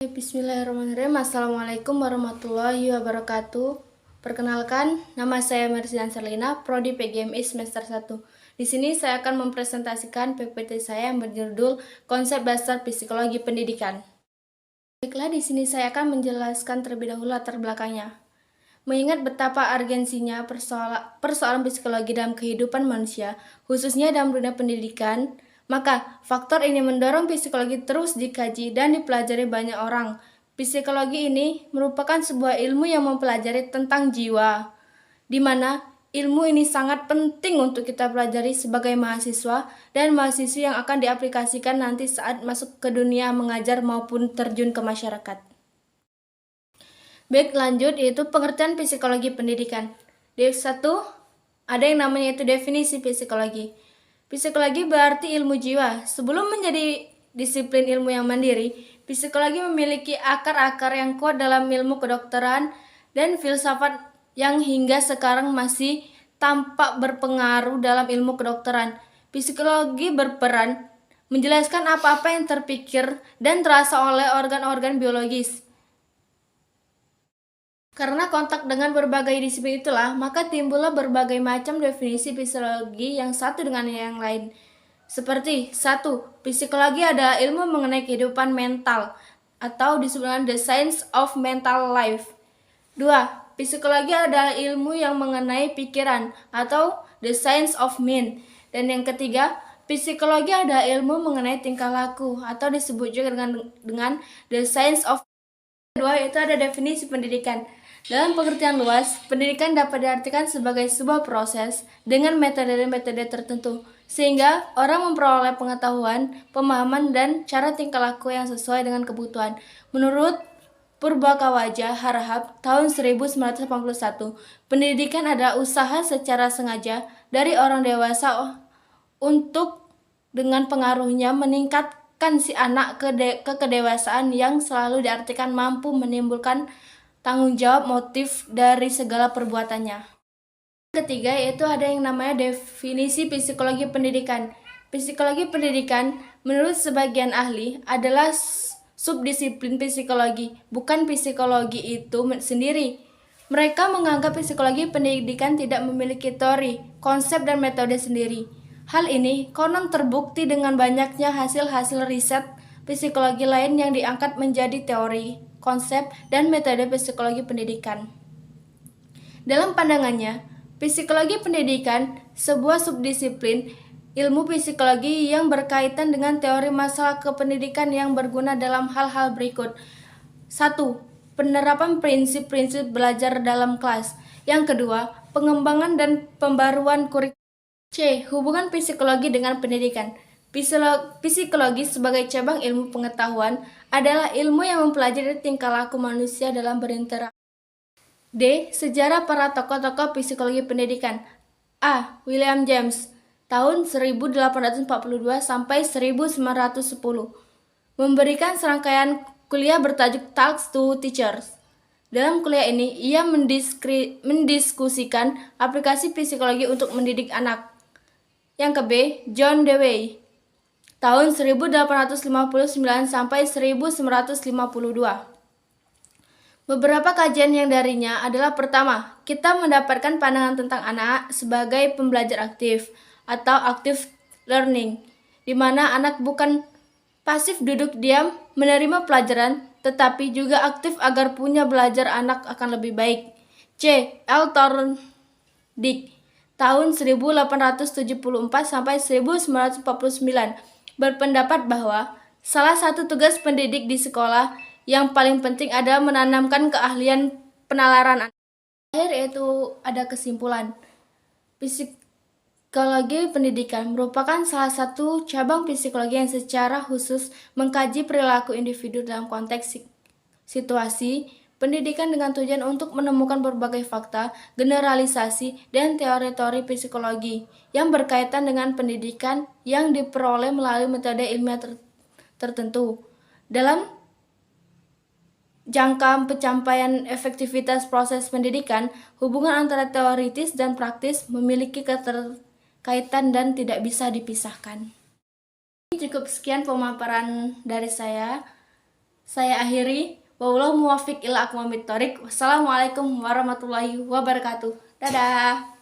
Bismillahirrahmanirrahim. Assalamualaikum warahmatullahi wabarakatuh. Perkenalkan, nama saya Merzian Serlina, Prodi PGMI semester 1. Di sini saya akan mempresentasikan PPT saya yang berjudul Konsep Dasar Psikologi Pendidikan. Baiklah, di sini saya akan menjelaskan terlebih dahulu latar belakangnya. Mengingat betapa urgensinya persoalan psikologi dalam kehidupan manusia, khususnya dalam dunia pendidikan, maka faktor ini mendorong psikologi terus dikaji dan dipelajari banyak orang. Psikologi ini merupakan sebuah ilmu yang mempelajari tentang jiwa, di mana ilmu ini sangat penting untuk kita pelajari sebagai mahasiswa dan mahasiswi yang akan diaplikasikan nanti saat masuk ke dunia mengajar maupun terjun ke masyarakat. Baik, lanjut yaitu pengertian psikologi pendidikan. Di 1 ada yang namanya itu definisi psikologi. Psikologi berarti ilmu jiwa. Sebelum menjadi disiplin ilmu yang mandiri, psikologi memiliki akar-akar yang kuat dalam ilmu kedokteran dan filsafat yang hingga sekarang masih tampak berpengaruh dalam ilmu kedokteran. Psikologi berperan menjelaskan apa-apa yang terpikir dan terasa oleh organ-organ biologis. Karena kontak dengan berbagai disiplin itulah, maka timbullah berbagai macam definisi psikologi yang satu dengan yang lain. Seperti 1. Psikologi adalah ilmu mengenai kehidupan mental atau disebut the science of mental life. 2. Psikologi adalah ilmu yang mengenai pikiran atau the science of mind. Dan yang ketiga, psikologi adalah ilmu mengenai tingkah laku atau disebut juga dengan the science of. Kedua, itu ada definisi pendidikan. Dalam pengertian luas, pendidikan dapat diartikan sebagai sebuah proses dengan metode-metode tertentu, sehingga orang memperoleh pengetahuan, pemahaman, dan cara tingkah laku yang sesuai dengan kebutuhan. Menurut Purbakawaja Harahap tahun 1981, pendidikan adalah usaha secara sengaja dari orang dewasa untuk dengan pengaruhnya meningkatkan si anak ke kedewasaan yang selalu diartikan mampu menimbulkan tanggung jawab motif dari segala perbuatannya. Ketiga yaitu ada yang namanya definisi psikologi pendidikan. Psikologi pendidikan menurut sebagian ahli adalah subdisiplin psikologi, bukan psikologi itu sendiri. Mereka menganggap psikologi pendidikan tidak memiliki teori, konsep, dan metode sendiri. Hal ini konon terbukti dengan banyaknya hasil-hasil riset psikologi lain yang diangkat menjadi teori, konsep, dan metode psikologi pendidikan. Dalam pandangannya, psikologi pendidikan sebuah subdisiplin ilmu psikologi yang berkaitan dengan teori masalah kependidikan yang berguna dalam hal-hal berikut. 1. Penerapan prinsip-prinsip belajar dalam kelas. Yang kedua, pengembangan dan pembaruan kurikulum. C. Hubungan psikologi dengan pendidikan. Psikologi sebagai cabang ilmu pengetahuan adalah ilmu yang mempelajari tingkah laku manusia dalam berinteraksi. D. Sejarah para tokoh-tokoh psikologi pendidikan. A. William James tahun 1842 sampai 1910 memberikan serangkaian kuliah bertajuk Talks to Teachers. Dalam kuliah ini, ia mendiskusikan aplikasi psikologi untuk mendidik anak. Yang ke B. John Dewey tahun 1859 sampai 1952. Beberapa kajian yang darinya adalah: pertama, kita mendapatkan pandangan tentang anak sebagai pembelajar aktif atau active learning, di mana anak bukan pasif duduk diam menerima pelajaran, tetapi juga aktif agar punya belajar anak akan lebih baik. C. L. Thorndike tahun 1874 sampai 1949 berpendapat bahwa salah satu tugas pendidik di sekolah yang paling penting adalah menanamkan keahlian penalaran. Akhir yaitu ada kesimpulan. Psikologi pendidikan merupakan salah satu cabang psikologi yang secara khusus mengkaji perilaku individu dalam konteks situasi pendidikan dengan tujuan untuk menemukan berbagai fakta, generalisasi, dan teori-teori psikologi yang berkaitan dengan pendidikan yang diperoleh melalui metode ilmiah tertentu. Dalam jangka pencapaian efektivitas proses pendidikan, hubungan antara teoritis dan praktis memiliki keterkaitan dan tidak bisa dipisahkan. Cukup sekian pemaparan dari saya. Saya akhiri. Wallahu muwaffiq ila aqwamit thoriq. Wassalamualaikum warahmatullahi wabarakatuh. Dadah.